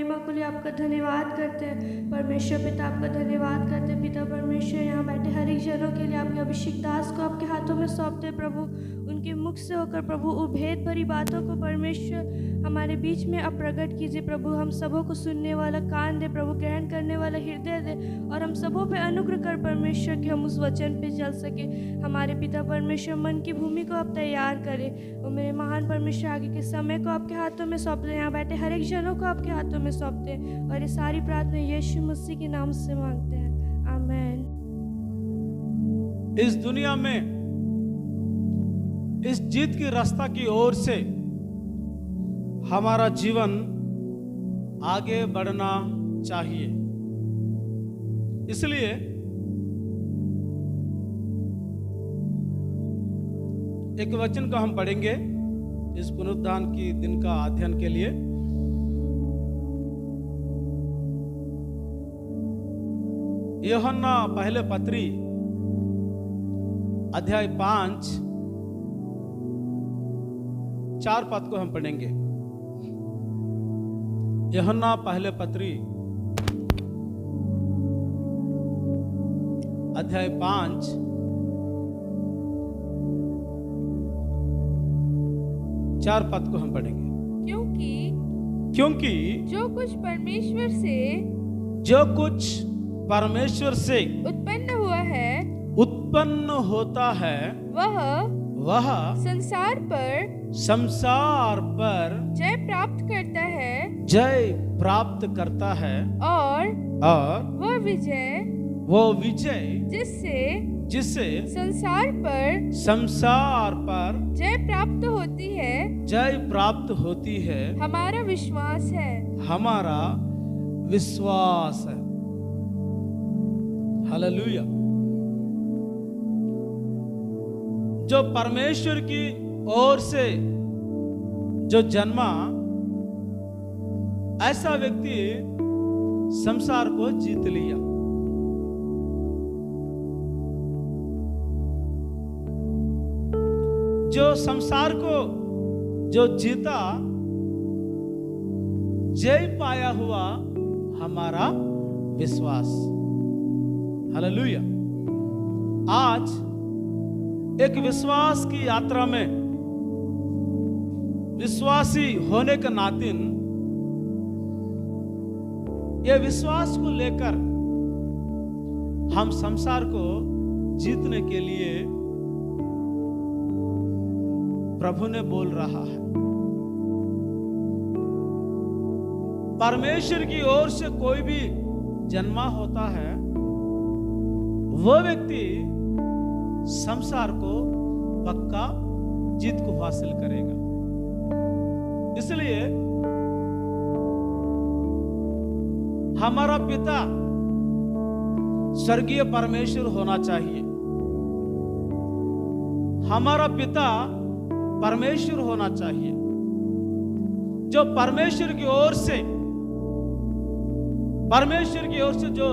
महिमा के लिए आपका धन्यवाद करते हैं। परमेश्वर पिता आपका धन्यवाद करते हैं। पिता परमेश्वर यहाँ बैठे हर एक जनों के लिए आपके अभिषेक दास को आपके हाथों में सौंपते हैं प्रभु। उनके मुख से होकर प्रभु वो भेद भरी बातों को परमेश्वर हमारे बीच में आप प्रकट कीजिए प्रभु। हम सबों को सुनने वाला कान दे प्रभु, ग्रहण करने वाला हृदय दे, और हम सबों पे अनुग्रह कर परमेश्वर कि हम उस वचन पे चल सके। हमारे पिता परमेश्वर मन की भूमि को आप तैयार करें। और मेरे महान परमेश्वर आगे के समय को आपके हाथों में सौंपते हैं। यहाँ बैठे हर एक जनों को आपके हाथों में सौंपते हैं, और ये सारी प्रार्थना यीशु मसीह के नाम से मांगते हैं, आमीन। इस दुनिया में इस जीत की रास्ता की ओर से हमारा जीवन आगे बढ़ना चाहिए। इसलिए एक वचन को हम पढ़ेंगे इस पुनरुत्थान की दिन का अध्ययन के लिए। यूहन्ना पहले पत्री अध्याय 5 4 पद को हम पढ़ेंगे। यूहन्ना पहले पत्री अध्याय 5 4 पद को हम पढ़ेंगे। क्योंकि जो कुछ परमेश्वर से उत्पन्न होता है वह संसार पर जय प्राप्त करता है और वो विजय जिससे संसार पर जय प्राप्त होती है हमारा विश्वास है। हालेलुया। जो परमेश्वर की ओर से जो जन्मा, ऐसा व्यक्ति संसार को जीत लिया। जो संसार को जो जीता, जय पाया हुआ हमारा विश्वास। हालेलुया। आज एक विश्वास की यात्रा में विश्वासी होने के नाते ये विश्वास को लेकर हम संसार को जीतने के लिए प्रभु ने बोल रहा है। परमेश्वर की ओर से कोई भी जन्मा होता है, वो व्यक्ति संसार को पक्का जीत को हासिल करेगा। इसलिए हमारा पिता स्वर्गीय परमेश्वर होना चाहिए। हमारा पिता परमेश्वर होना चाहिए। जो परमेश्वर की ओर से जो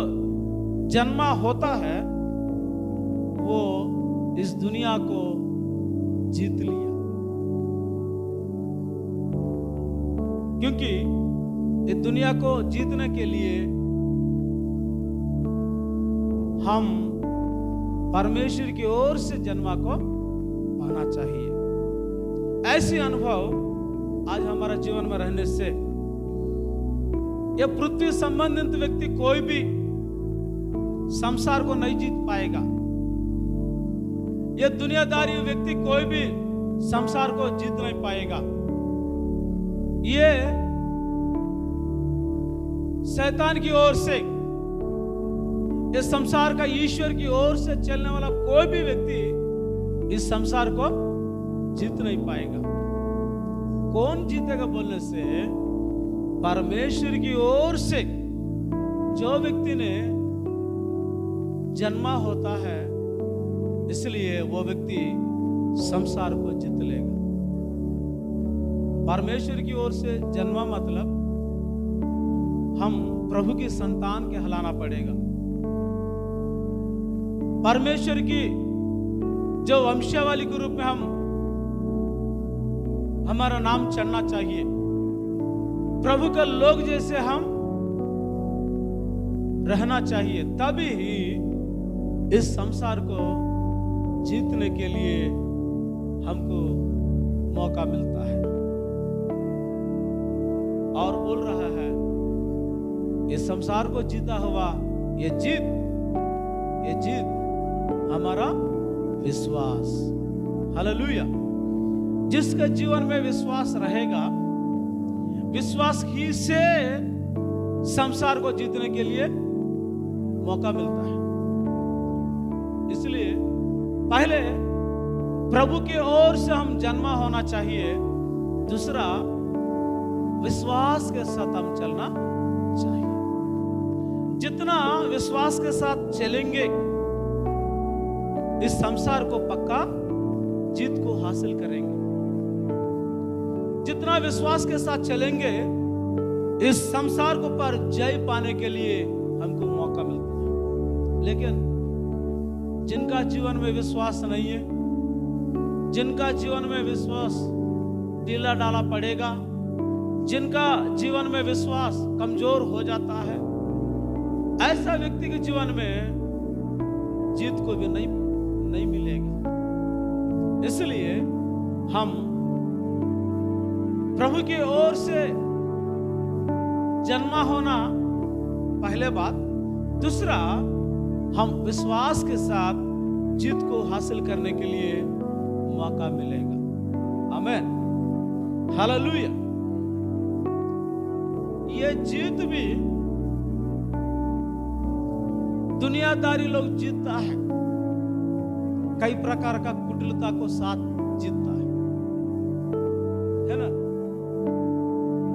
जन्मा होता है, वो इस दुनिया को जीत लिया। क्योंकि इस दुनिया को जीतने के लिए हम परमेश्वर की ओर से जन्मा को पाना चाहिए। ऐसी अनुभव आज हमारा जीवन में रहने से यह पृथ्वी संबंधित व्यक्ति कोई भी संसार को नहीं जीत पाएगा। यह दुनियादारी व्यक्ति कोई भी संसार को जीत नहीं पाएगा। ये शैतान की ओर से, इस संसार का ईश्वर की ओर से चलने वाला कोई भी व्यक्ति इस संसार को जीत नहीं पाएगा। कौन जीतेगा बोलने से, परमेश्वर की ओर से जो व्यक्ति ने जन्मा होता है, इसलिए वो व्यक्ति संसार को जीत लेगा। परमेश्वर की ओर से जन्मा मतलब हम प्रभु की संतान कहलाना पड़ेगा। परमेश्वर की जो वंशावली के रूप में हमारा नाम चढ़ना चाहिए। प्रभु के लोग जैसे हम रहना चाहिए, तभी ही इस संसार को जीतने के लिए हमको मौका मिलता है। और बोल रहा है इस संसार को जीता हुआ ये जीत हमारा विश्वास। हालेलुया। जिसके जीवन में विश्वास रहेगा, विश्वास ही से संसार को जीतने के लिए मौका मिलता है। इसलिए पहले प्रभु की ओर से हम जन्मा होना चाहिए, दूसरा विश्वास के साथ हम चलना चाहिए। जितना विश्वास के साथ चलेंगे, इस संसार को पक्का जीत को हासिल करेंगे। जितना विश्वास के साथ चलेंगे, इस संसार को पर जय पाने के लिए हमको मौका मिलता है। लेकिन जिनका जीवन में विश्वास नहीं है, जिनका जीवन में विश्वास ढीला डाला पड़ेगा, जिनका जीवन में विश्वास कमजोर हो जाता है, ऐसा व्यक्ति के जीवन में जीत को भी नहीं मिलेगा। इसलिए हम प्रभु की ओर से जन्मा होना पहले बात, दूसरा हम विश्वास के साथ जीत को हासिल करने के लिए मौका मिलेगा। आमीन। हालेलुया। ये जीत भी दुनियादारी लोग जीतता है, कई प्रकार का कुटिलता को साथ जीतता है ना।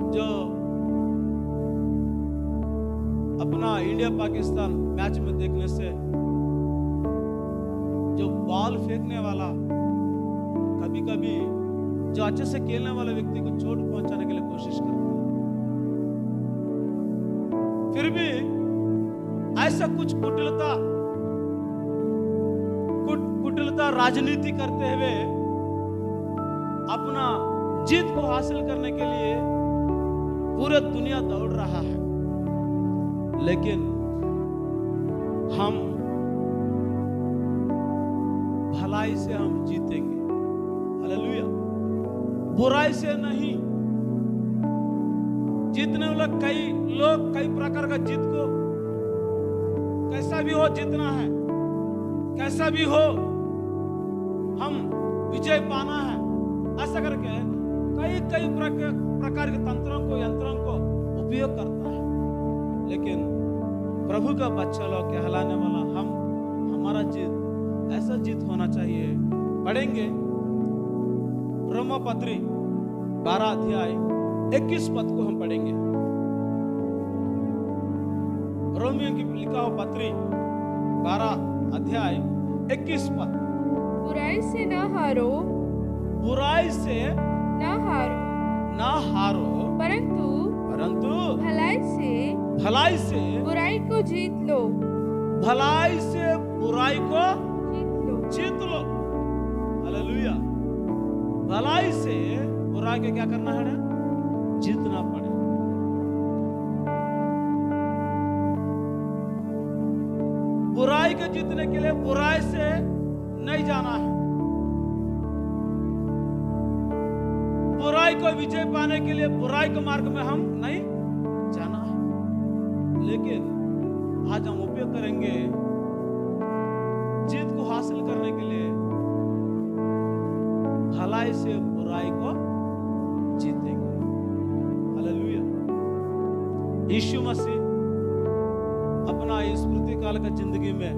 जो अपना इंडिया पाकिस्तान मैच में देखने से जो बॉल फेंकने वाला कभी कभी जो अच्छे से खेलने वाले व्यक्ति को चोट पहुंचाने के लिए कोशिश करता है, फिर भी ऐसा कुछ कुटिलता राजनीति करते हुए अपना जीत को हासिल करने के लिए पूरे दुनिया दौड़ रहा है। लेकिन हम भलाई से हम जीतेंगे। हालेलुया। बुराई से नहीं। जीतने वाला कई प्रकार का जीत को कैसा भी हो जीतना है, कैसा भी हो हम विजय पाना है, ऐसा करके कई प्रकार के यंत्रों को उपयोग करता है। लेकिन प्रभु का बच्चा लोग कहलाने वाला हमारा जीत ऐसा जीत होना चाहिए। पढ़ेंगे रोमापत्री 12 अध्याय 21 पद को हम पढ़ेंगे। रोमियो की लिखा हुआ पत्री 12 अध्याय 21 पद। बुराई से न हारो, बुराई से न हारो, परंतु भलाई से बुराई को जीत लो। भलाई से बुराई को जीत लो। हालेलुया। भलाई से बुराई को क्या करना है? जीतना पड़े। बुराई को जीतने के लिए बुराई से नहीं जाना है। बुराई को विजय पाने के लिए बुराई के मार्ग में हम नहीं जाना है। लेकिन आज हम उपयोग करेंगे जीत को हासिल करने के लिए भलाई से बुराई को जीतेंगे। हालेलुया। यीशु मसीह अपना इस स्मृति काल का जिंदगी में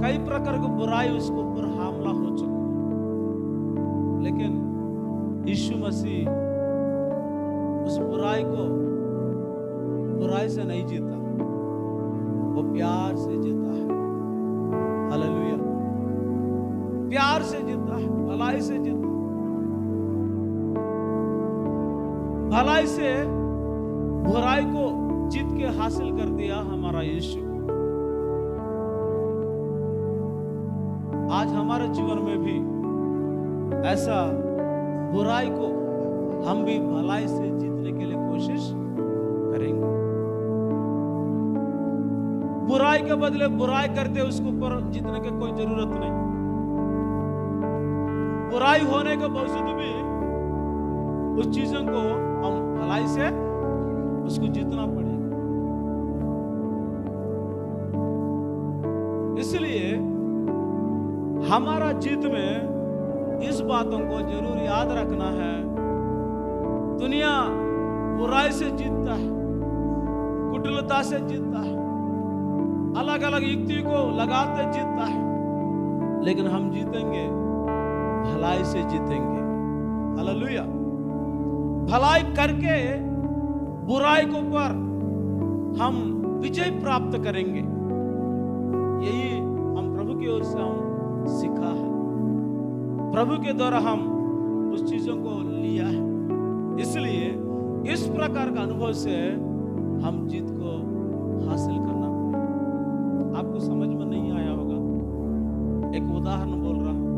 कई प्रकार की बुराई उसके ऊपर हमला हो चुका, लेकिन यीशु मसीह उस बुराई से नहीं जीता, वो प्यार से जीता है। हालेलुया। प्यार से जीता है, भलाई से जीता है। भलाई से बुराई को जीत के हासिल कर दिया हमारा यीशु। आज हमारे जीवन में भी ऐसा बुराई को हम भी भलाई से जीतने के लिए कोशिश करेंगे। बुराई के बदले बुराई करते उसको ऊपर जीतने की कोई जरूरत नहीं। बुराई होने के बावजूद भी उस चीजों को हम भलाई से उसको जीतना पड़ेगा। इसलिए हमारा जीत में इस बातों को जरूर याद रखना है। दुनिया बुराई से जीतता है, कुटिलता से जीतता है, अलग अलग युक्ति को लगाते जीतता है, लेकिन हम जीतेंगे भलाई से जीतेंगे। हालेलुया। भलाई करके बुराई के ऊपर हम विजय प्राप्त करेंगे। यही हम प्रभु की ओर से हम सीखा है, प्रभु के द्वारा हम उस चीजों को लिया है। इसलिए इस प्रकार का अनुभव से हम जीत को हासिल करना पड़ेगा। आपको समझ में नहीं आया होगा, एक उदाहरण बोल रहा हूं।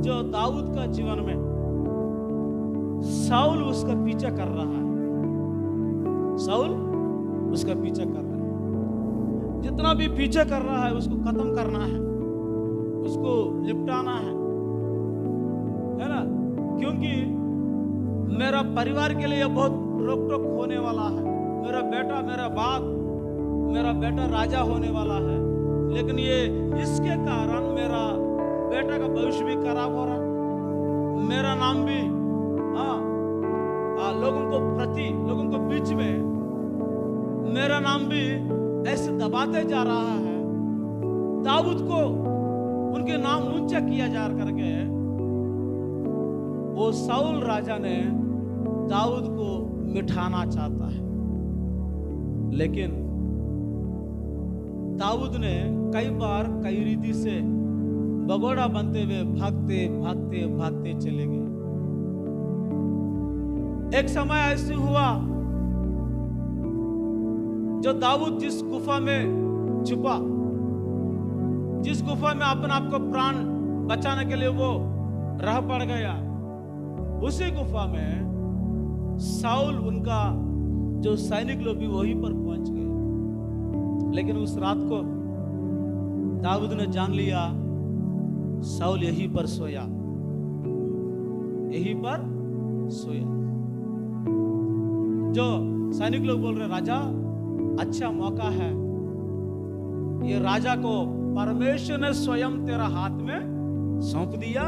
जो दाऊद का जीवन में शाऊल उसका पीछा कर रहा है, शाऊल उसका पीछा कर रहा है। जितना भी पीछा कर रहा है उसको खत्म करना है, उसको निपटाना है ना। क्योंकि मेरा परिवार के लिए बहुत रोक टोक होने वाला है। मेरा बेटा, मेरा बाप, मेरा बेटा राजा होने वाला है, लेकिन ये इसके कारण मेरा बेटा का भविष्य भी खराब हो रहा, मेरा नाम भी लोगों को बीच में मेरा नाम भी ऐसे दबाते जा रहा है। दाऊद को उनके नाम ऊंचा किया जा करके वो शाऊल राजा ने दाऊद को मिठाना चाहता है, लेकिन दाऊद ने कई बार कई रीति से भगोड़ा बनते हुए भागते भागते भागते चले गए। एक समय ऐसे हुआ जो दाऊद जिस गुफा में छुपा, जिस गुफा में अपने आप को प्राण बचाने के लिए वो रह पड़ गया, उसी गुफा में शाऊल उनका जो सैनिक लोग भी वहीं पर पहुंच गए। लेकिन उस रात को दाऊद ने जान लिया शाऊल यहीं पर सोया, यहीं पर सोया। जो सैनिक लोग बोल रहे राजा अच्छा मौका है, ये राजा को परमेश्वर ने स्वयं तेरा हाथ में सौंप दिया,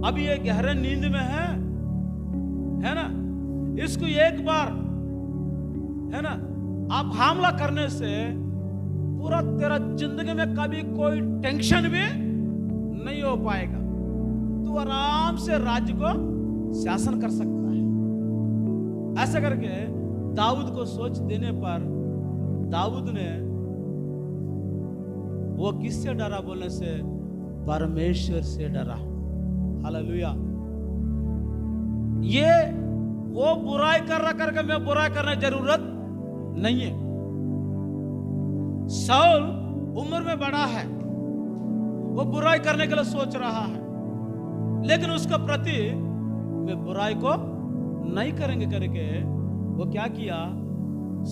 अब ये गहरे नींद में है ना, इसको एक बार है ना आप हमला करने से पूरा तेरा जिंदगी में कभी कोई टेंशन भी नहीं हो पाएगा, तू आराम से राज्य को शासन कर सकता है। ऐसा करके दाऊद को सोच देने पर दाऊद ने वो किससे डरा बोलने से, परमेश्वर से डरा। हालेलुया। ये वो बुराई कर रहा करके मैं बुराई करने की जरूरत नहीं है। शाऊल उम्र में बड़ा है, वो बुराई करने के लिए सोच रहा है, लेकिन उसका प्रति मैं बुराई को नहीं करेंगे करके वो क्या किया,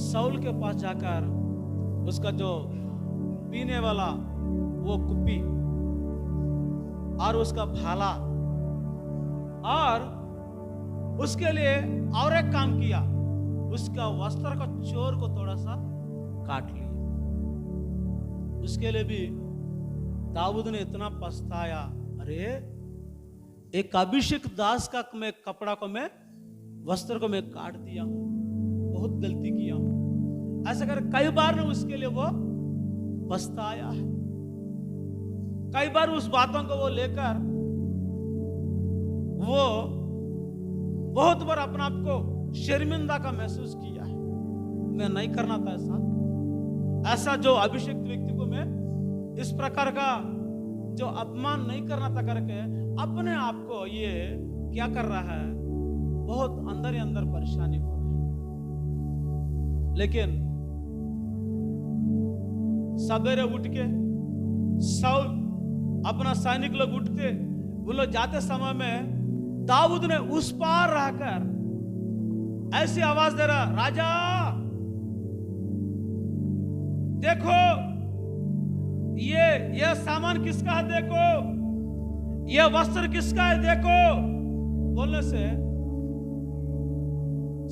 शाऊल के पास जाकर उसका जो पीने वाला वो कुप्पी और उसका भाला और उसके लिए और एक काम किया, उसका वस्त्र का चोर को थोड़ा सा काट लिया। उसके लिए भी दाऊद ने इतना पछताया, अरे एक अभिषेक दास का मैं कपड़ा को मैं वस्त्र को मैं काट दिया हूं, बहुत गलती किया हूं। ऐसा कर कई बार ने उसके लिए वो पछताया है। कई बार उस बातों को वो लेकर वो बहुत बार अपने आप को शर्मिंदा का महसूस किया है, मैं नहीं करना था ऐसा जो अभिषेक व्यक्ति को मैं इस प्रकार का जो अपमान नहीं करना था करके अपने आप को ये क्या कर रहा है, बहुत अंदर ही अंदर परेशानी हो रहा है। लेकिन सवेरे उठ के शाऊल अपना सैनिक लोग उठते, वो लोग जाते समय में दाऊद ने उस पार रहकर ऐसी आवाज दे रहा, राजा देखो ये सामान किसका है, देखो ये वस्त्र किसका है, देखो। बोलने से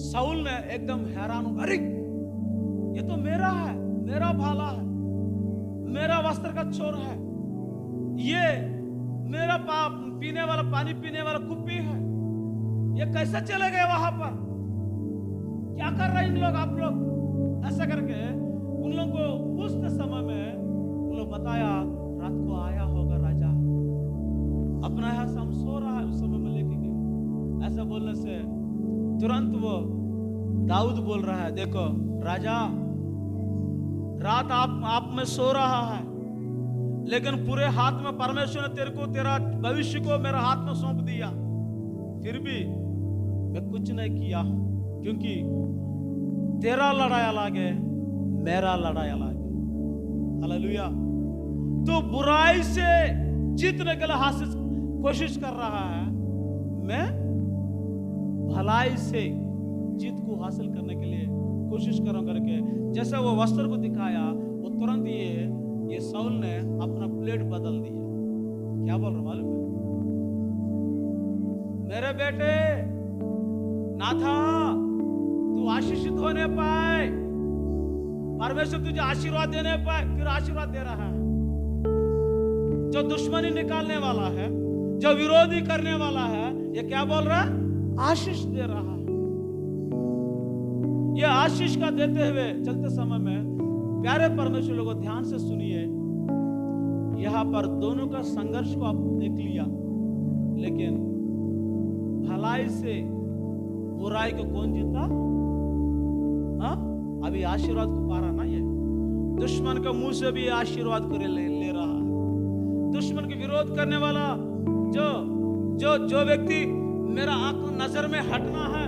शाऊल ने एकदम हैरान हो, अरे ये तो मेरा है, मेरा भाला है, मेरा वस्त्र का चोर है, ये मेरा पीने वाला पानी पीने वाला कुप्पी है, ये कैसे चले गए वहां पर, क्या कर रहे हैं इन लोग, आप लोग। ऐसा करके उन लोगों को पूछते समय में उन लोग बताया, रात को आया होगा राजा, अपना यहाँ से हम सो रहा है, उस समय में लेके गए। ऐसा बोलने से तुरंत वो दाऊद बोल रहा है, देखो राजा रात आप में सो रहा है, लेकिन पूरे हाथ में परमेश्वर ने तेरे को, तेरा भविष्य को मेरा हाथ में सौंप दिया, फिर भी मैं कुछ नहीं किया हूं, क्योंकि तेरा लड़ाई अलग है, मेरा लड़ाई अलग है। हालेलुया। तो बुराई से जीतने के लिए हासिल कोशिश कर रहा है, मैं भलाई से जीत को हासिल करने के लिए कोशिश करूं करके जैसे वो वस्त्र को दिखाया, वो तुरंत ये शाऊल ने अपना प्लेट बदल दिया। क्या बोल रहा मालूम है, मेरे बेटे नाथा तू आशीषित होने पाए, परमेश्वर तुझे आशीर्वाद देने पाए, फिर आशीर्वाद दे रहा है। जो दुश्मनी निकालने वाला है, जो विरोधी करने वाला है, ये क्या बोल रहा है, आशीष दे रहा है। ये आशीष का देते हुए चलते समय में प्यारे परमेश्वर लोगों ध्यान से सुनिए, यहां पर दोनों का संघर्ष को आप देख लिया, लेकिन भलाई से बुराई को कौन जीता? हाँ, अभी आशीर्वाद को पा रहा ना, ये दुश्मन के मुंह से भी आशीर्वाद को ले रहा है। दुश्मन के विरोध करने वाला जो व्यक्ति मेरा आंख नजर में हटना है,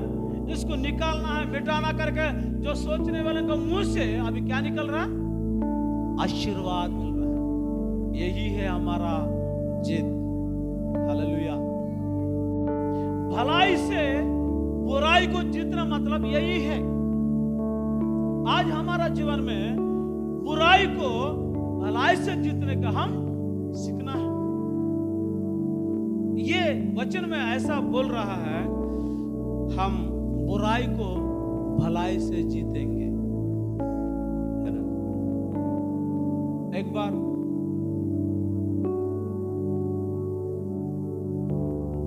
इसको निकालना है, मिटाना करके जो सोचने वाले का मुंह से अभी क्या निकल रहा है? आशीर्वाद मिल रहा है। यही है हमारा जीत। हालेलुया। भलाई से बुराई को जीतना मतलब यही है। आज हमारा जीवन में बुराई को भलाई से जीतने का हम सीखना है। ये वचन में ऐसा बोल रहा है, हम बुराई को भलाई से जीतेंगे, है ना। एक बार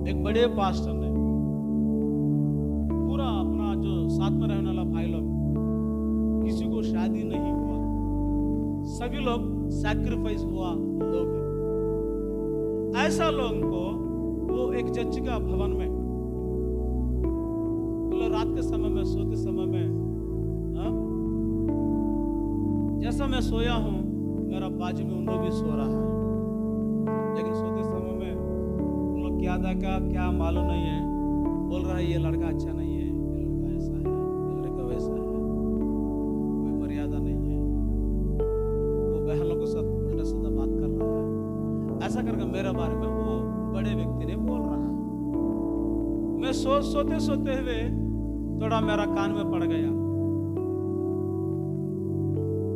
एक बड़े पास्टर ने पूरा अपना जो साथ में रहने वाला भाई लोग, किसी को शादी नहीं हुआ, सभी लोग सैक्रिफाइस हुआ लोग हैं। ऐसा लोगों को वो एक चर्च का भवन में रात के समय में सोते समय में, जैसा मैं सोया हूं, मेरा बाजू में उन लोग भी सो रहा है, लेकिन सोते समय में उन लोग क्या था क्या मालूम नहीं है, बोल रहा है ये लड़का अच्छा नहीं है, ये लड़का ऐसा है, ये लड़का वैसा है, कोई मर्यादा नहीं है, वो बहन लोगों के साथ उल्टा सीधा बात कर रहा है। ऐसा करके मेरे बारे में वो बड़े व्यक्ति ने बोल रहा है। मैं सोते सोते हुए थोड़ा मेरा कान में पड़ गया,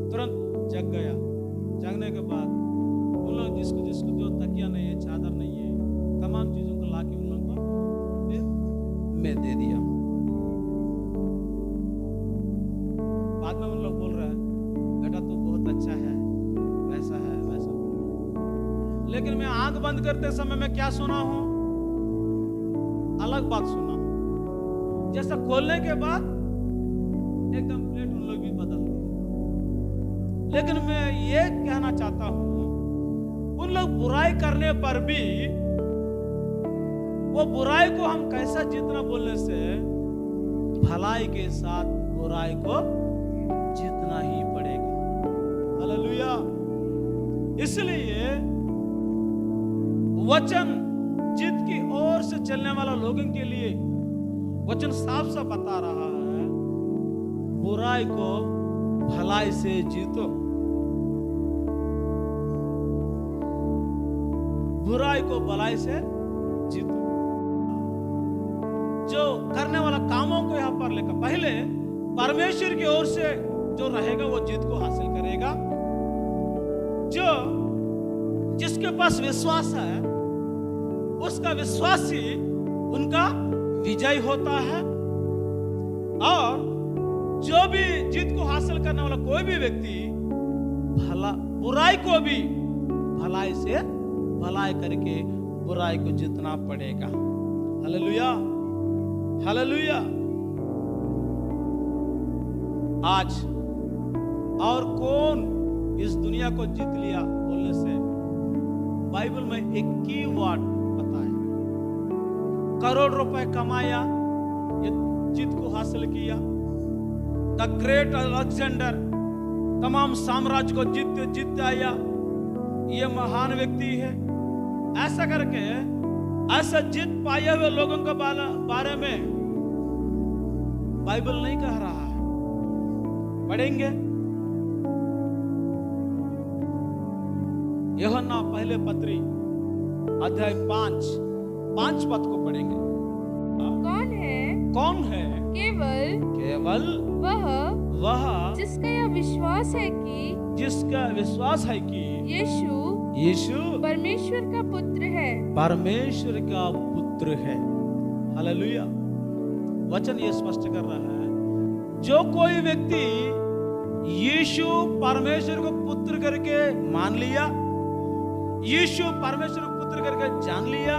तुरंत जग गया। जगने के बाद उन लोग जिसको जो तकिया नहीं है, चादर नहीं है, तमाम चीजों को लाके उन लोगों को फिर मैं दे दिया। बाद में उन लोग बोल रहा है, बेटा तू बहुत अच्छा है, वैसा है वैसा। लेकिन मैं आंख बंद करते समय में क्या सुना हूं? अलग बात सुना। जैसा खोलने के बाद एकदम प्लेट उन लोग भी बदल गए। लेकिन मैं ये कहना चाहता हूं, उन लोग बुराई करने पर भी वो बुराई को हम कैसा जीतना बोलने से, भलाई के साथ बुराई को जीतना ही पड़ेगा। हालेलुया। इसलिए वचन जीत की ओर से चलने वाला लोगों के लिए वचन साफ साफ बता रहा है, बुराई को भलाई से जीतो, बुराई को भलाई से जीतो। जो करने वाला कामों को यहाँ पर लेकर पहले परमेश्वर की ओर से जो रहेगा वो जीत को हासिल करेगा। जो जिसके पास विश्वास है उसका विश्वास ही उनका विजय होता है। और जो भी जीत को हासिल करने वाला कोई भी व्यक्ति बुराई को भी भलाई से भलाई करके बुराई को जीतना पड़ेगा। Hallelujah, hallelujah. आज और कौन इस दुनिया को जीत लिया बोलने से बाइबल में एक की वर्ड पता है। करोड़ रुपए कमाया, ये जीत को हासिल किया। द ग्रेट अलेक्जेंडर तमाम साम्राज्य को जीत आया, ये महान व्यक्ति है। ऐसा करके ऐसा जीत पाए हुए लोगों के बारे में बाइबल नहीं कह रहा है। पढ़ेंगे यूहन्ना पहले पत्री अध्याय 5 पद को पढ़ेंगे। कौन है केवल वह जिसका विश्वास है कि यीशु परमेश्वर का पुत्र है। हालेलुया। वचन ये स्पष्ट कर रहा है, जो कोई व्यक्ति यीशु परमेश्वर को पुत्र करके मान लिया, यीशु परमेश्वर को पुत्र करके जान लिया,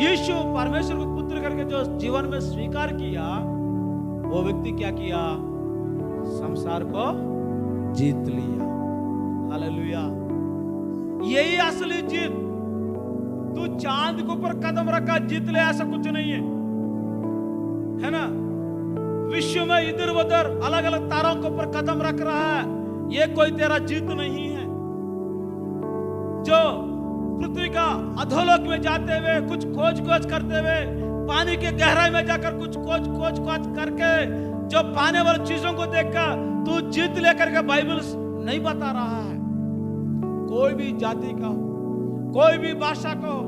यीशु परमेश्वर को पुत्र करके जो जीवन में स्वीकार किया, वो व्यक्ति क्या किया? संसार को जीत लिया। हालेलुया। यही असली जीत। तू चांद के ऊपर कदम रखा जीत ले, ऐसा कुछ नहीं है ना। विश्व में इधर उधर अलग अलग तारों के ऊपर कदम रख रहा है, ये कोई तेरा जीत नहीं है। जो पृथ्वी का अधोलोक में जाते हुए कुछ खोज करते हुए, पानी के गहराई में जाकर कुछ खोज करके जो पाने वाली चीजों को देखकर तू जीत लेकर के बाइबल नहीं बता रहा है। कोई भी जाति का हो, कोई भी भाषा का हो,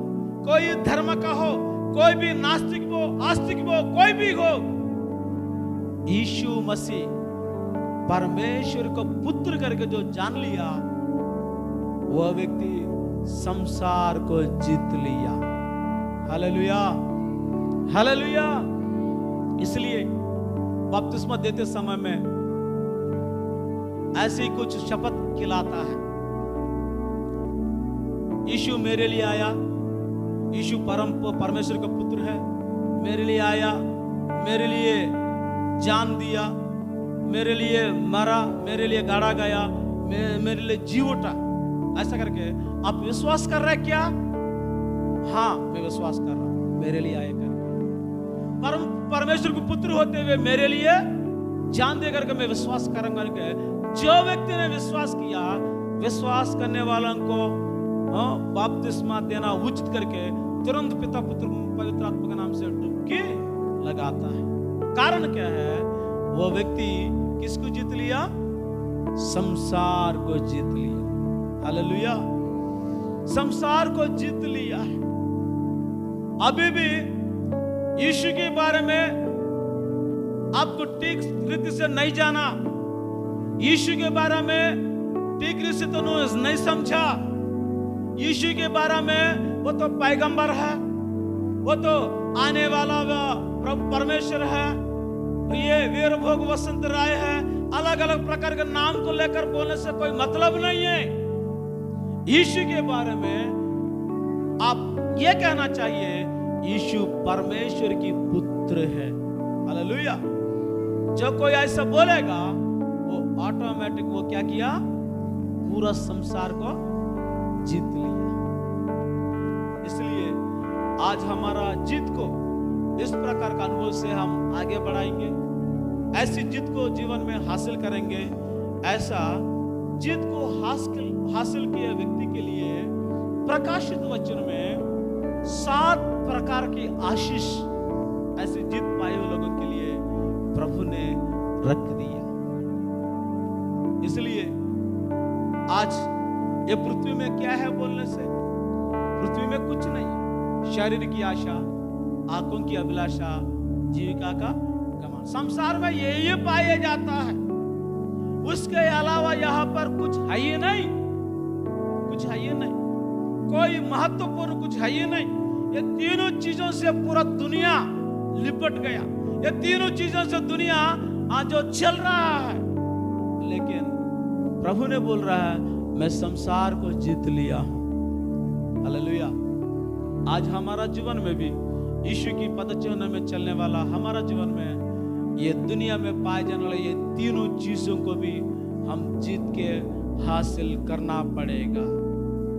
कोई धर्म का हो, कोई भी नास्तिक हो, आस्तिक हो, कोई भी हो, यीशु मसीह परमेश्वर को पुत्र करके जो जान लिया, वह व्यक्ति संसार को जीत लिया। Hallelujah, hallelujah. इसलिए बपतिस्मा देते समय में ऐसी कुछ शपथ खिलाता है। यीशु मेरे लिए आया, यीशु परमेश्वर का पुत्र है, मेरे लिए आया, मेरे लिए जान दिया, मेरे लिए मरा, मेरे लिए गाड़ा गया, मेरे लिए जी उठा। ऐसा करके आप विश्वास कर रहे हैं क्या? हाँ, मैं विश्वास कर रहा हूं, मेरे लिए आया करके परमेश्वर को पुत्र होते हुए मेरे लिए जान दे करके मैं विश्वास करूंगा। जो व्यक्ति ने विश्वास किया, विश्वास करने वालों को बपतिस्मा देना उचित करके तुरंत पिता पुत्र पवित्र आत्मा के नाम से डुबकी लगाता है। कारण क्या है? वो व्यक्ति किसको जीत लिया? संसार को जीत लिया। हालेलुया, संसार को जीत लिया है। अभी भी यीशु के बारे में आपको ठीक रीति से नहीं जाना, यीशु के बारे में ठीक रीति से तो नहीं समझा। यीशु के बारे में वो तो पैगंबर है, वो तो आने वाला प्रभु परमेश्वर है, ये वीर भोग वसंत राय है। अलग अलग प्रकार के नाम को लेकर बोलने से कोई मतलब नहीं है। यीशु के बारे में आप ये कहना चाहिए, यीशु परमेश्वर की पुत्र है। हालेलुया। जो कोई ऐसा बोलेगा, वो ऑटोमेटिक वो क्या किया? पूरा संसार को जीत लिया। इसलिए आज हमारा जीत को इस प्रकार का अनुभव से हम आगे बढ़ाएंगे, ऐसी जीत को जीवन में हासिल करेंगे। ऐसा जीत को हासिल किए व्यक्ति के लिए प्रकाशित वचन में 7 प्रकार की आशीष ऐसे जीत पाए हुए लोगों के लिए प्रभु ने रख दिया। इसलिए आज ये पृथ्वी में क्या है बोलने से, पृथ्वी में कुछ नहीं। शरीर की आशा, आंखों की अभिलाषा, जीविका का कमाल। संसार में यही पाया जाता है, उसके अलावा यहाँ पर कुछ है ही नहीं, कुछ है ही नहीं, कोई महत्वपूर्ण कुछ है ही नहीं। ये तीनों चीजों से पूरा दुनिया लिपट गया, ये तीनों चीजों से दुनिया आज जो चल रहा है, लेकिन प्रभु ने बोल रहा है मैं संसार को जीत लिया हूं। हालेलुया। आज हमारा जीवन में भी यीशु की पदचिन्ह में चलने वाला हमारा जीवन में ये दुनिया में पाए जाने वाले ये तीनों चीजों को भी हम जीत के हासिल करना पड़ेगा।